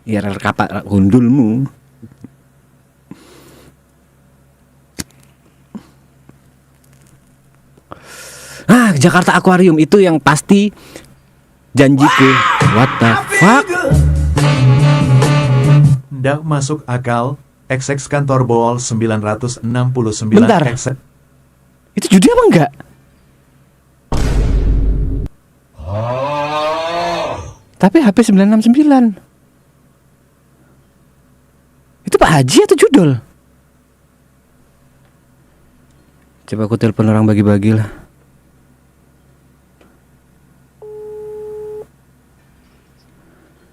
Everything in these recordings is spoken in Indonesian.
Ya kapak gundulmu. Jakarta Aquarium itu yang pasti janjiku. What the fuck? Ndak masuk akal. XX kantor bool 969 Bentar. XX. Itu judi apa enggak? Tapi HP 969. Itu Pak Haji atau judul? Coba aku telepon orang bagi-bagi lah.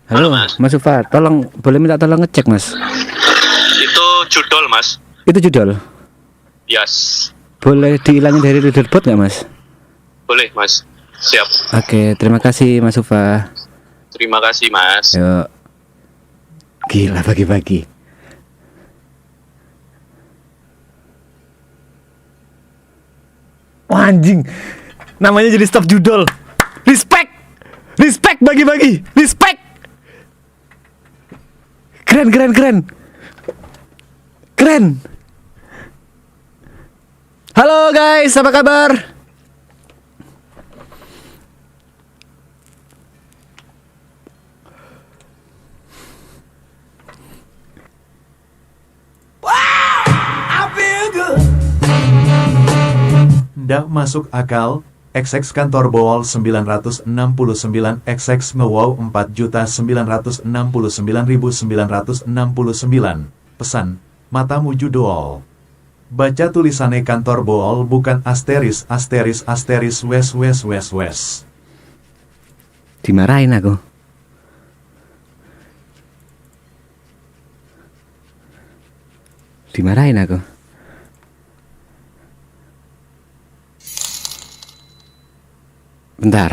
Halo, Mas Ufat, tolong boleh minta tolong ngecek, Mas. Itu judul, Mas. Itu judul. Yes. Boleh dihilangin dari leaderboard nggak, Mas? Boleh, Mas. Siap. Oke, terima kasih Mas Ufa. Terima kasih, Mas. Yuk. Gila bagi-bagi. Wah, anjing. Namanya jadi stop judul. Respect. Respect bagi-bagi. Respect. Keren. Halo guys, apa kabar? Ndak masuk akal. XX kantor bool 969 XX mewow 4.969.969. Pesan, matamu judul. Baca tulisannya kantor bool bukan asteris wes. Dimarahin aku. Bentar.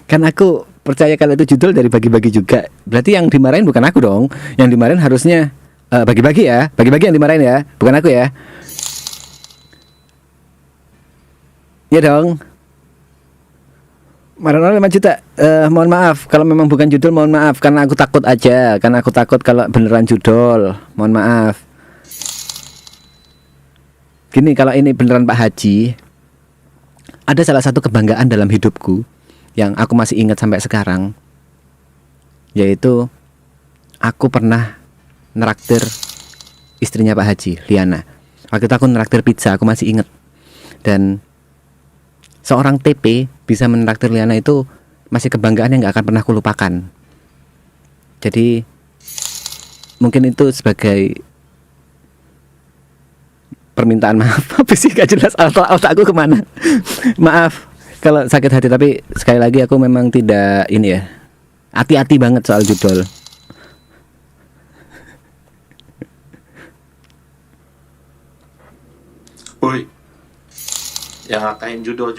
Kan aku percaya kalau itu judul dari bagi-bagi juga. Berarti yang dimarahin bukan aku dong. Yang dimarahin harusnya bagi-bagi ya. Bagi-bagi yang dimarahin ya, bukan aku ya. Iya dong. Marah 5 juta. Mohon maaf kalau memang bukan judul, mohon maaf karena aku takut aja. Karena aku takut kalau beneran judul. Mohon maaf. Gini, kalau ini beneran Pak Haji, ada salah satu kebanggaan dalam hidupku yang aku masih ingat sampai sekarang, yaitu aku pernah neraktir istrinya Pak Haji, Liana. Waktu itu aku neraktir pizza, aku masih ingat. Dan seorang TP bisa menraktir Liana itu masih kebanggaan yang gak akan pernah kulupakan. Jadi mungkin itu sebagai permintaan maaf. Apa sih, gak jelas otakku kemana. Maaf kalau sakit hati, tapi sekali lagi aku memang tidak ini ya, hati-hati banget soal judul. Woi, yang ngatain judul.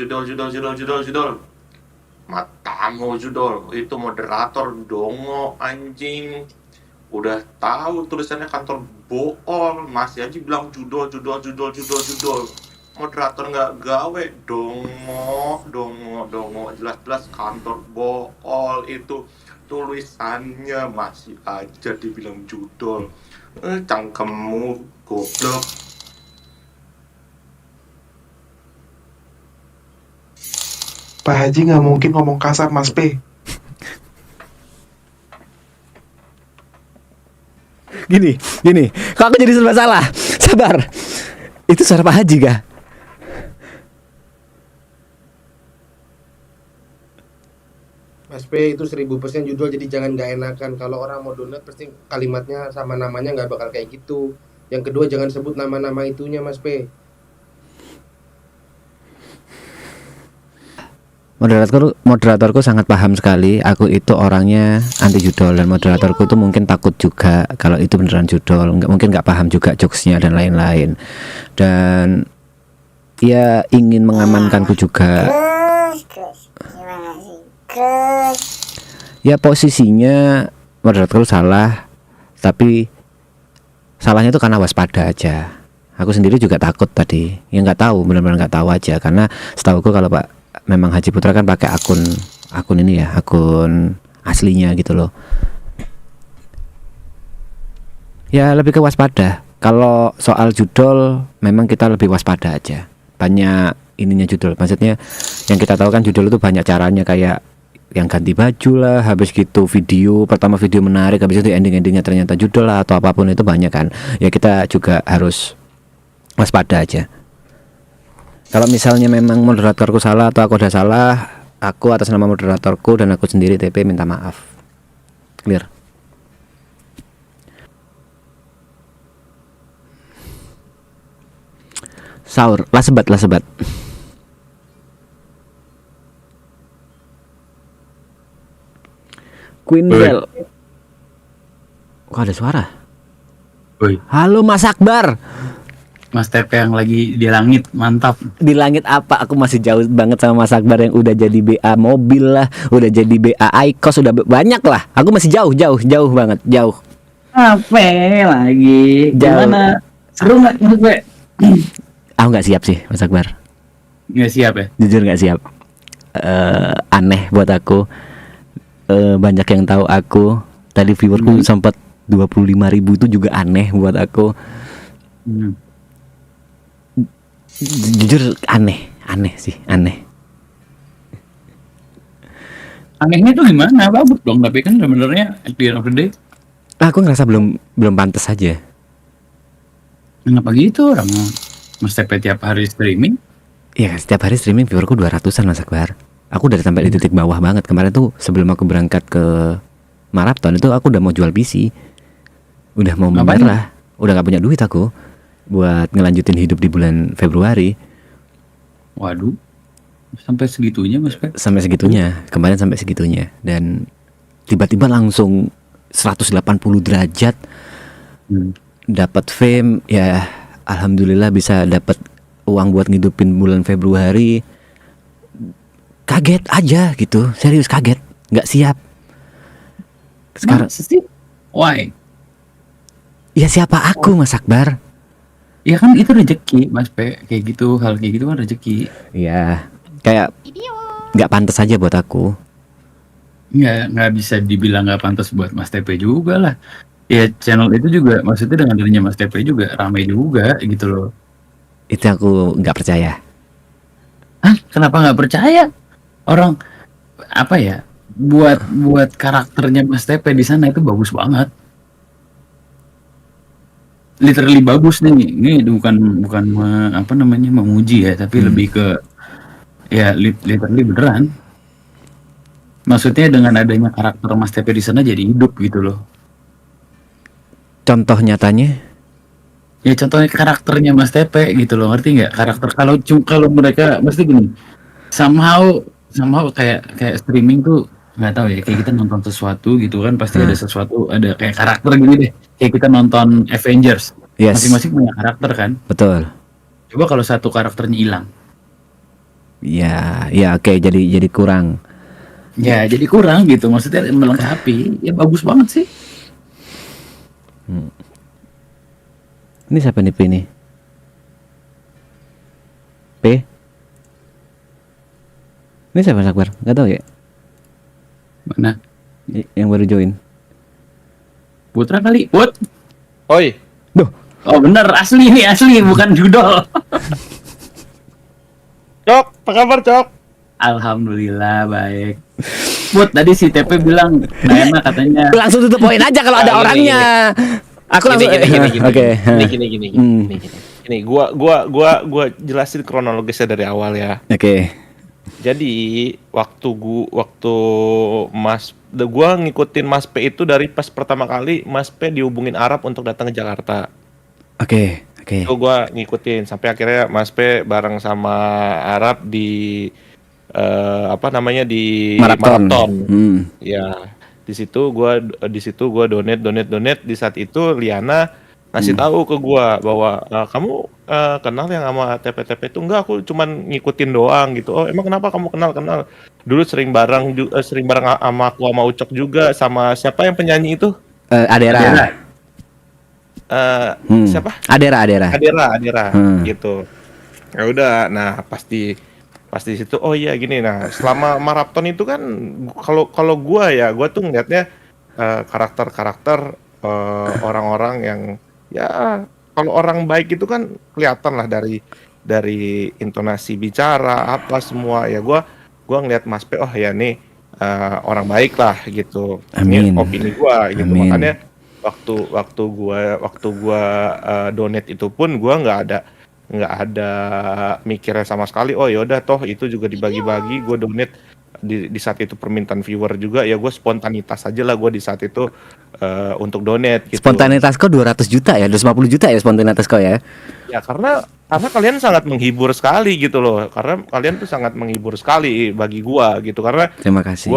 Matamu judul, itu moderator dongo anjing. Udah tahu tulisannya kantor bool, masih aja bilang judul. Moderator nggak gawe, dongo. Jelas-jelas kantor bool itu tulisannya, masih aja dibilang judul. Cangkemmu goblok. Pak Haji nggak mungkin ngomong kasar, Mas P. Gini, kok aku jadi serba salah? Sabar. Itu suara Pak Haji kah? Mas P, itu 1000% judul, jadi jangan nggak enakan. Kalau orang mau download pasti kalimatnya sama namanya nggak bakal kayak gitu. Yang kedua, jangan sebut nama-nama itunya, Mas P. Moderatorku sangat paham sekali. Aku itu orangnya anti judul, dan moderatorku itu mungkin takut juga kalau itu beneran judul. Mungkin nggak paham juga jokesnya dan lain-lain. Dan ia ingin mengamankanku juga. Ya posisinya moderatorku salah, tapi salahnya itu karena waspada aja. Aku sendiri juga takut tadi. Ya nggak tahu, benar-benar nggak tahu aja. Karena setahuku kalau memang Haji Putra kan pakai akun ini ya, akun aslinya gitu loh. Ya lebih ke waspada. Kalau soal judul memang kita lebih waspada aja. Banyak ininya judul. Maksudnya yang kita tahu kan judul itu banyak caranya, kayak yang ganti baju lah, habis gitu video, pertama video menarik, habis itu ending-endingnya ternyata judul lah atau apapun itu banyak kan. Ya kita juga harus waspada aja. Kalau misalnya memang moderatorku salah atau aku udah salah, aku atas nama moderatorku dan aku sendiri TP minta maaf. Clear. Sahur, lah sebat. Queen Bell. Kok ada suara? Woi, Halo Mas Akbar. Mas TP yang lagi di langit, mantap. Di langit apa? Aku masih jauh banget sama Mas Akbar yang udah jadi BA mobil lah, udah jadi BA IQOS, udah banyak lah. Aku masih jauh banget, jauh. Apa lagi? Gimana? Seru nggak TP? Aku nggak siap sih Mas Akbar. Nggak siap ya? Jujur nggak siap. Aneh buat aku. Banyak yang tahu aku. Tadi viewerku sempat 25.000, itu juga aneh buat aku. Jujur aneh sih, aneh. Anehnya tuh gimana? Bagus dong, tapi kan sebenarnya at the end of the day, Aku ngerasa belum pantas aja. kenapa gitu orang Mas TP tiap hari streaming? Iya, setiap hari streaming viewerku 200-an Mas Akbar. Aku udah sampai di titik bawah banget. Kemarin tuh sebelum aku berangkat ke maraton itu aku udah mau jual PC. Udah mau Ngapain? menyerah. Udah gak punya duit aku buat ngelanjutin hidup di bulan Februari. Waduh, sampai segitunya Mas TP? Sampai segitunya, kemarin sampai segitunya. Dan tiba-tiba langsung 180 derajat dapat fame. Ya alhamdulillah bisa dapat uang buat ngidupin bulan Februari. Kaget aja gitu, serius kaget, nggak siap. Sekarang Masa sih? Why? ya siapa aku Mas Akbar? Ya kan itu rezeki Mas P, kayak gitu, hal kayak gitu kan rezeki. Ya kayak nggak pantas aja buat aku. Nggak bisa dibilang nggak pantas buat Mas TP juga lah. Ya channel itu juga, maksudnya dengan dirinya Mas TP juga ramai juga gitu loh. Itu aku nggak percaya. Hah? Kenapa nggak percaya? Orang apa ya? Buat karakternya Mas TP di sana itu bagus banget. Literally bagus nih. Ini bukan apa namanya memuji ya, tapi lebih ke ya literally beneran. Maksudnya dengan adanya karakter Mas TP di sana jadi hidup gitu loh. Contoh nyatanya? Ya contohnya karakternya Mas TP gitu loh, ngerti nggak? Karakter kalau mereka mesti gini, somehow kayak streaming tuh nggak tahu ya, kayak kita nonton sesuatu gitu kan pasti ada sesuatu, ada kayak karakter gini deh, kayak kita nonton Avengers, Yes. masing-masing punya karakter kan. Betul. Coba kalau satu karakternya hilang, Ya oke, jadi kurang. ya jadi kurang gitu, maksudnya melengkapi, ya bagus banget sih. Ini siapa nih P ini? P? Ini siapa Mas Akbar? Gak tahu ya. Mana? Yang baru join. Putra kali, Put. Oi, Duh, Oh bener, asli nih, asli bukan judol. Cok, apa kabar Cok? Alhamdulillah baik. Put, tadi si TP bilang nggak enak katanya. langsung tutup poin aja kalau ada Gini, orangnya. Aku langsung Gini. Oke. Gini. Ini gua jelasin kronologisnya dari awal ya. Oke. Jadi waktu gua ngikutin Mas P itu dari pas pertama kali Mas P dihubungin Arab untuk datang ke Jakarta. Oke. Itu gua ngikutin sampai akhirnya Mas P bareng sama Arab di di maraton. Ya, di situ gua donate di saat itu Liana ngasih tahu ke gua bahwa kamu kenal yang sama TP-TP itu. Enggak, aku cuman ngikutin doang gitu. Oh, emang kenapa kamu kenal? Dulu sering bareng sama aku sama Ucok juga, sama siapa yang penyanyi itu? Adera. Siapa? Adera. Adera Hmm. gitu. Ya udah, nah pas di Pas di situ, oh iya gini. Nah, selama maraton itu kan kalau gua tuh ngeliatnya karakter-karakter orang-orang yang ya kalau orang baik itu kan kelihatan lah dari intonasi bicara apa semua ya gua ngeliat Mas P, oh ya nih orang baik lah gitu. Amin. Ini opini gua gitu. Amin. Makanya waktu gua donate itu pun gua nggak ada mikirnya sama sekali. Oh yaudah toh itu juga dibagi-bagi, gue donate di saat itu permintaan viewer juga ya, gue spontanitas aja lah gue di saat itu untuk donate gitu. Spontanitas kau 200 juta ya, 250 juta ya spontanitas kau ya. Ya karena kalian sangat menghibur sekali gitu loh. Karena kalian tuh sangat menghibur sekali bagi gua gitu. Karena Terima kasih.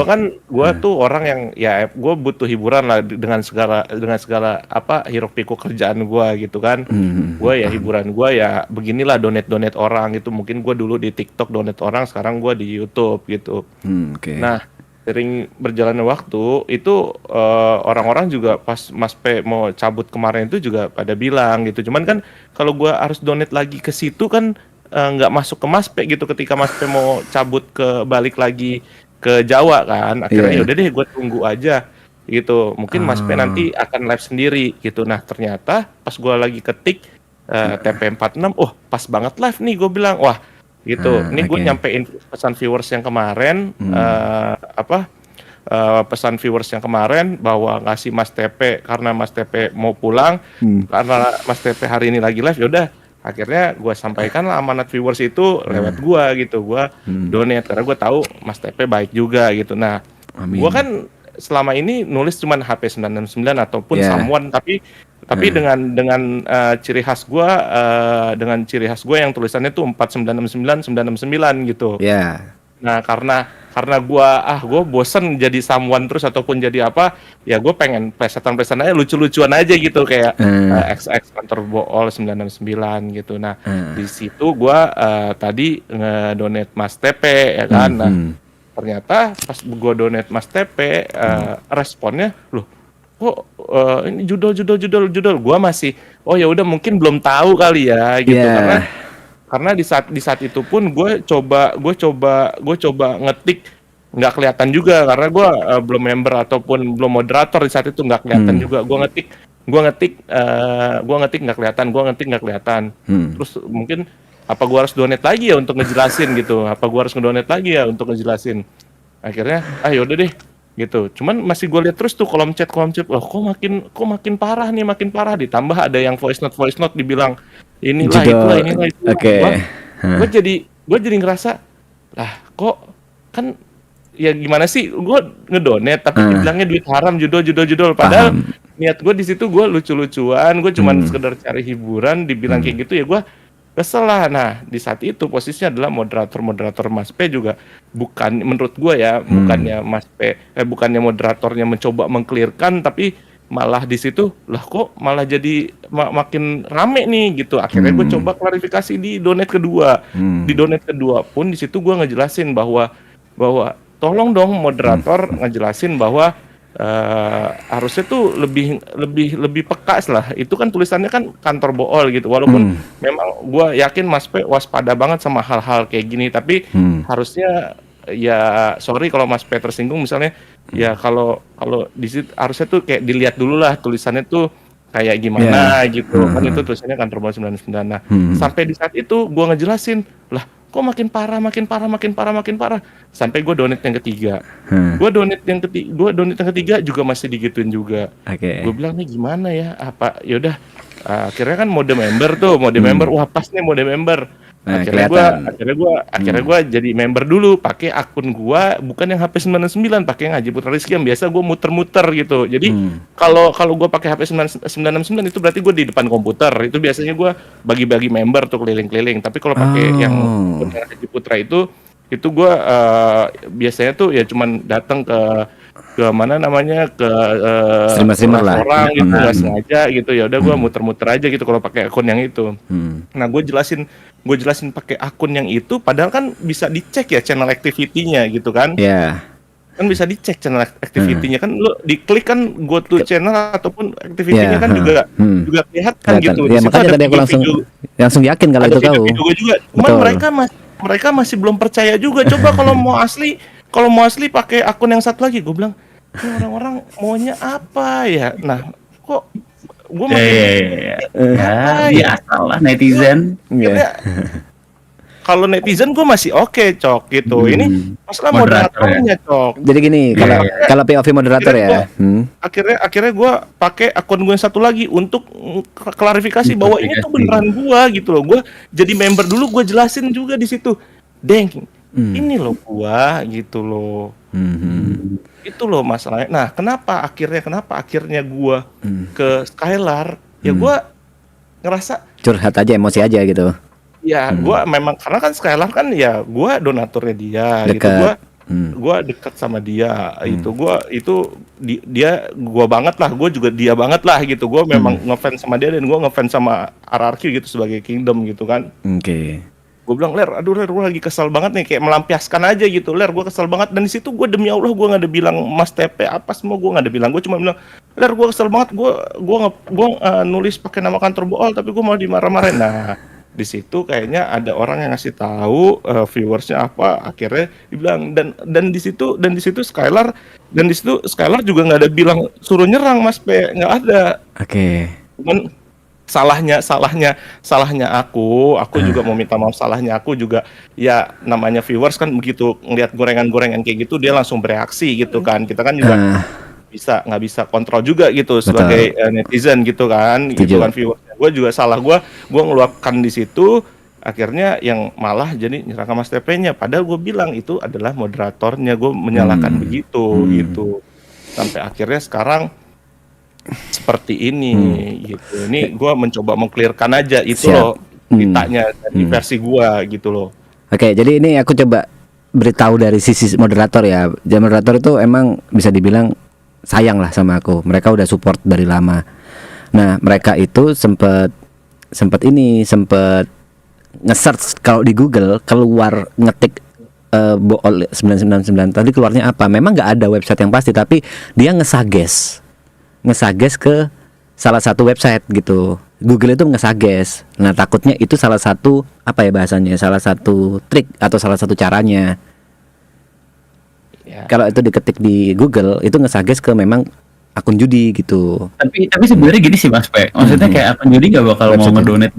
gua tuh orang yang ya gua butuh hiburan lah dengan segala apa hiruk pikuk kerjaan gua gitu kan. Gua ya hiburan gua ya beginilah donate orang gitu. Mungkin gua dulu di TikTok donate orang, sekarang gua di YouTube gitu. Oke. Nah, sering berjalannya waktu itu orang-orang juga pas Mas P mau cabut kemarin itu juga pada bilang gitu. Cuman kan kalau gua harus donate lagi ke situ kan nggak masuk ke Mas P gitu ketika Mas P mau cabut balik lagi ke Jawa kan. Akhirnya Iya. yaudah deh gue tunggu aja gitu. Mungkin Mas P nanti akan live sendiri gitu. Nah, ternyata pas gua lagi ketik TP46, oh pas banget live nih gue bilang. Wah, gitu. Ini gue oke. nyampein pesan viewers yang kemarin pesan viewers yang kemarin bahwa ngasih Mas TP karena Mas TP mau pulang, karena Mas TP hari ini lagi live, yaudah akhirnya gue sampaikan lah amanat viewers itu lewat gue gitu. Gue donate karena gue tahu Mas TP baik juga gitu. Nah, Amin. gue kan selama ini nulis cuman HP 969 ataupun Yeah. someone, tapi dengan ciri khas gue yang tulisannya tuh 4969 gitu. Ya. Nah, karena gue bosen jadi someone terus ataupun jadi apa, ya gue pengen plesetan aja, lucu-lucuan aja gitu kayak XX kantor bool 969 gitu. Nah, di situ gue tadi ngedonate Mas TP ya kan. Nah, ternyata pas gue donate Mas TP responnya loh kok ini judul gue masih oh ya udah mungkin belum tahu kali ya gitu. Yeah. Karena di saat itu pun gue coba ngetik nggak kelihatan juga karena gue belum member ataupun belum moderator di saat itu, nggak kelihatan juga. Gue ngetik nggak kelihatan. Terus mungkin apa gue harus donate lagi ya untuk ngejelasin gitu, akhirnya yaudah deh gitu. Cuman masih gue lihat terus tuh kolom chat loh kok makin parah, ditambah ada yang voice note dibilang inilah itulah. Oke. Gue jadi ngerasa lah kok kan ya gimana sih gue ngedonate tapi dibilangnya duit haram, judul padahal niat gue di situ gue lucu-lucuan, gue cuman sekedar cari hiburan, dibilang kayak gitu ya gue kesel lah. Nah, di saat itu posisinya adalah moderator Mas P juga bukan, menurut gue ya, bukannya moderatornya mencoba mengclearkan, tapi malah di situ lah kok malah jadi makin rame nih gitu. Akhirnya gue coba klarifikasi di donate kedua. Di donate kedua pun di situ gue ngejelasin bahwa tolong dong moderator ngejelasin bahwa harusnya tuh lebih pekas lah. Itu kan tulisannya kan kantor bool gitu. Walaupun memang gue yakin Mas P waspada banget sama hal-hal kayak gini, tapi harusnya ya sorry kalau Mas P tersinggung misalnya, ya kalau di situ harusnya tuh kayak dilihat dulu lah tulisannya tuh kayak gimana gitu. Kan itu tulisannya kantor bool 99. Nah, sampai di saat itu gue ngejelasin lah kok makin parah sampai gue donate yang ketiga. Gue donate yang ketiga juga masih digituin juga. Gue bilang nih gimana ya, apa yaudah akhirnya kan mode member, wah pas nih mode member. Akhirnya gue jadi member dulu pakai akun gue, bukan yang HP 99, pakai yang Haji Putra Rizky yang biasa gue muter-muter gitu. Jadi kalau gue pakai HP 999 itu berarti gue di depan komputer. Itu biasanya gue bagi-bagi member tuh keliling-keliling. Tapi kalau pakai yang Haji Putra itu gue biasanya tuh ya cuman datang ke mana namanya ke streamer lah orang gitu, nggak sengaja gitu, ya udah gue muter-muter aja gitu kalau pakai akun yang itu. Nah, gue jelasin pakai akun yang itu, padahal kan bisa dicek ya channel activity-nya gitu kan. Kan bisa dicek channel activity-nya kan, lo diklik kan go to channel ataupun activity-nya kan juga kelihatan gitu. Ya, makanya tadi aku langsung yakin kalau itu kau. Video juga. Cuman mereka masih belum percaya juga. Coba kalau mau asli pakai akun yang satu lagi. Gue bilang, ini orang-orang maunya apa ya? Nah, kok gue biasa lah netizen. Iya. kalau netizen gue masih oke, Cok, gitu. Ini masalah moderatornya, Cok. Jadi gini, kalau POV moderator ya. Akhirnya gue pakai akun gue yang satu lagi untuk klarifikasi bahwa ini tuh beneran gue gitu loh. Gue jadi member dulu, gue jelasin juga di situ. Deng, ini loh gua gitu loh. Itu loh masalahnya. Nah, kenapa akhirnya gua ke Skylar? Ya gua ngerasa Curhat aja, emosi aja gitu. ya gua memang karena kan Skylar kan ya gua donaturnya dia gitu. Dekat. Gua dekat sama dia. Dia gua banget lah, gua juga dia banget lah gitu. Gua memang ngefans sama dia dan gua ngefans sama RRQ gitu sebagai Kingdom gitu kan. Oke. Gue bilang, Ler, aduh Ler, gue lagi kesel banget nih, kayak melampiaskan aja gitu, Ler, gue kesel banget. Dan di situ gue demi Allah gue nggak ada bilang Mas TP apa semua, gue nggak ada bilang. Gue cuma bilang, Ler, gue kesel banget, gue nulis pakai nama kantor bool, tapi gue mau dimarah-marahin. Nah, di situ kayaknya ada orang yang ngasih tahu viewersnya apa, akhirnya dibilang dan di situ Skylar juga nggak ada bilang suruh nyerang Mas P, nggak ada. Oke. Cuman salahnya aku juga mau minta maaf. Salahnya aku juga, ya namanya viewers kan begitu ngelihat gorengan-gorengan kayak gitu dia langsung bereaksi gitu kan. Kita kan juga nggak bisa kontrol juga gitu sebagai netizen gitu kan. Gitu kan viewers. Gue juga salah, gue ngeluapkan di situ, akhirnya yang malah jadi nyerang Mas TP-nya. Padahal gue bilang itu adalah moderatornya, gue menyalahkan begitu gitu. Sampai akhirnya sekarang seperti ini gitu. Ini gue mencoba mengclearkan aja itu loh ceritanya dari versi gue gitu loh. Oke, jadi ini aku coba beritahu dari sisi moderator ya. Jadi moderator itu emang bisa dibilang sayang lah sama aku. Mereka udah support dari lama. Nah, mereka itu sempet nge-search kalau di Google, keluar ngetik bool 999 tadi keluarnya apa. Memang nggak ada website yang pasti, tapi dia ngesuggest ke salah satu website gitu. Google itu ngesuggest. Nah, takutnya itu salah satu apa ya bahasanya? Salah satu trik atau salah satu caranya. Ya. Kalau itu diketik di Google, itu ngesuggest ke memang akun judi gitu. Tapi sebenarnya gini sih Mas P. Maksudnya kayak akun judi gak bakal mau ngedonate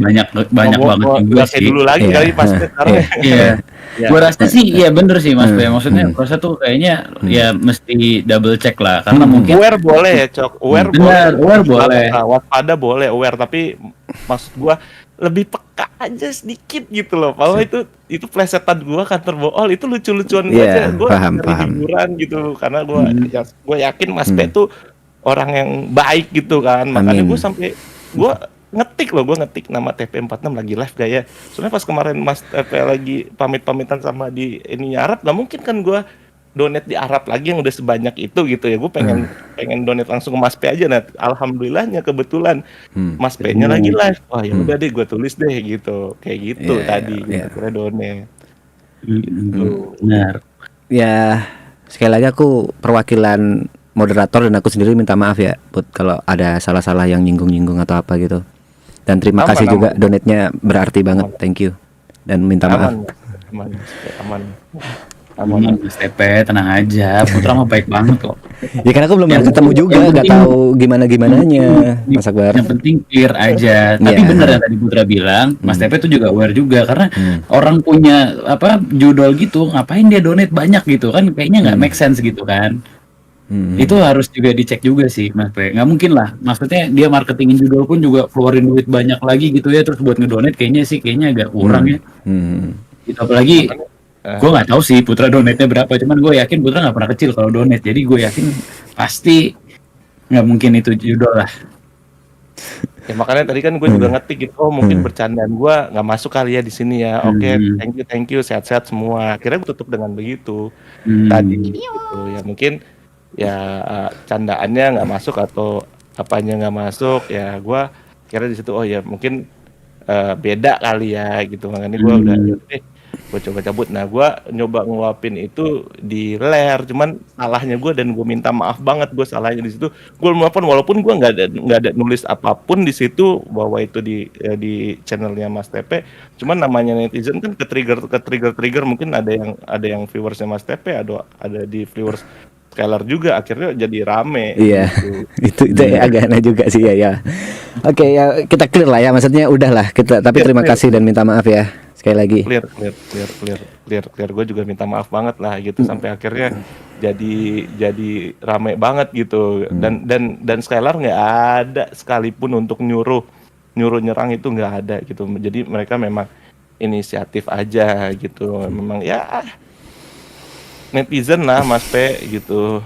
banyak banget juga sih. Dulu lagi kali pas sekarang. Iya. Gua rasa sih ya bener sih Mas P. Maksudnya proses tuh kayaknya ya mesti double check lah karena mungkin aware boleh ya, Cok. Aware boleh. Waspada boleh, aware, tapi maksud gua lebih peka aja sedikit gitu loh. Bahwa itu plesetan gua kantor bool itu lucu-lucuan aja. Gua cari hiburan gitu karena gua yakin Mas P tuh orang yang baik gitu kan. Makanya gue ngetik nama TP46 lagi live gak ya. Soalnya pas kemarin Mas TP lagi pamit-pamitan sama di ini Arab, gak mungkin kan gue donate di Arab lagi yang udah sebanyak itu gitu ya. Gue pengen donate langsung ke Mas P aja. Nah, alhamdulillahnya kebetulan Mas P-nya lagi live. Wah, ya udah deh gue tulis deh gitu. Kayak gitu tadi akhirnya donate. Gitu. Benar. Ya, sekali lagi aku perwakilan moderator dan aku sendiri minta maaf ya Put kalau ada salah-salah yang nyinggung-nyinggung atau apa gitu. Dan terima kasih juga donate-nya berarti banget. Thank you. Dan minta maaf. Aman Mas TP, tenang aja. Putra mah baik banget kok. Ya karena aku belum pernah ketemu juga, nggak tahu gimana-gimananya Mas Akbar. Yang penting clear aja. Tapi bener yang tadi Putra bilang, Mas TP itu juga aware juga karena orang punya judul gitu, ngapain dia donate banyak gitu kan? Kayaknya nggak make sense gitu kan. Itu harus juga dicek juga sih Mas P. Nggak mungkin lah, maksudnya dia marketingin judul pun juga keluarin duit banyak lagi gitu ya, terus buat ngedonate kayaknya agak kurang ya. Gitu, apalagi gue nggak tahu sih Putra donate-nya berapa, cuman gue yakin Putra nggak pernah kecil kalau donate, jadi gue yakin pasti nggak mungkin itu judul lah. Ya makanya tadi kan gue juga ngetik gitu, mungkin bercandaan gue nggak masuk kali ya di sini ya. Oke, thank you, sehat-sehat semua. Akhirnya gue tutup dengan begitu tadi gitu. Ya mungkin ya candaannya nggak masuk atau apanya nggak masuk, ya gue kira di situ oh ya mungkin beda kali ya gitu. Makanya gue udah gue coba cabut. Nah gue nyoba ngeluapin itu di ler, cuman salahnya gue, dan gue minta maaf banget gue salahnya di situ. Gue meluapkan walaupun gue nggak ada nulis apapun di situ bahwa itu di channelnya Mas TP. Cuman namanya netizen kan ke trigger mungkin ada yang viewersnya Mas TP, ada di viewers Skylar juga, akhirnya jadi rame. Iya, gitu. itu agak aneh juga sih ya. Oke, ya kita clear lah ya, maksudnya udahlah kita. Tapi terima kasih dan minta maaf ya sekali lagi. Clear. Gue juga minta maaf banget lah gitu, sampai akhirnya jadi rame banget gitu. Dan Skylar nggak ada sekalipun untuk nyuruh nyerang, itu nggak ada gitu. Jadi mereka memang inisiatif aja gitu. Memang ya netizen lah Mas P gitu.